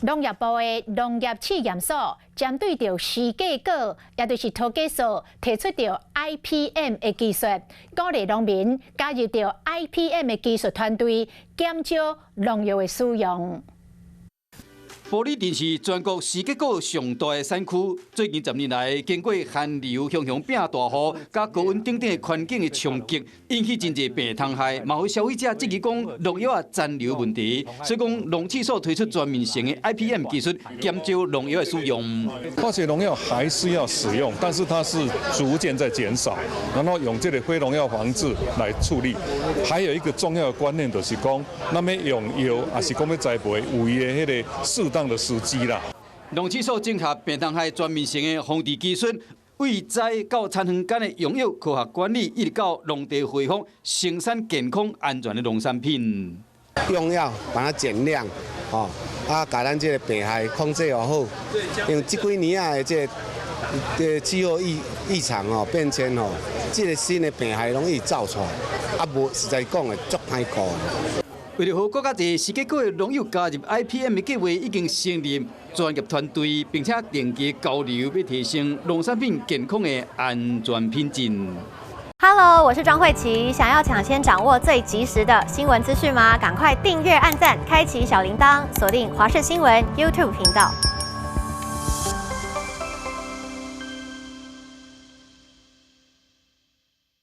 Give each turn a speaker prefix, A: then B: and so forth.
A: 农业部的农业试验所针对着时价果，也就是土改所，提出着 IPM 的技术，鼓励农民加入着 IPM 的技术团队，减少农药的使用。
B: 埔里镇是全国时价果上大的产区，最近10年来，经过寒流、熊熊变大雨、加高温等等的环境的冲击，引起真侪病虫害，嘛互消费者质疑讲农药啊残留问题。所以讲，农试所推出全面性的 IPM 技术，减少农药的使用。
C: 化学农药还是要使用，但是它是逐渐在减少，然后用这个非农药防治来处理。还有一个重要的观念就是讲，那么用药也是讲要栽培有伊的迄个适当的时机啦。
B: 农试所整合病虫害全面性的防治技术，为栽到产房间的用药科学管理，一直到农地恢复，生产健康安全的农产品。
D: 用药把它减量，把咱这个病害控制好。因为这几年啊的这气候异常变迁这个新的病害容易造出来，无实在讲的足歹顾。
B: 为了让更加侪时价果的农药加入 IPM 的计划，已经成立专业团队，并且定期交流，要提升农产品健康的安全品质。
E: Hello， 我是庄慧琪。想要抢先掌握最及时的新闻资讯吗？赶快订阅、按赞、开启小铃铛，锁定华视新闻 YouTube 频道。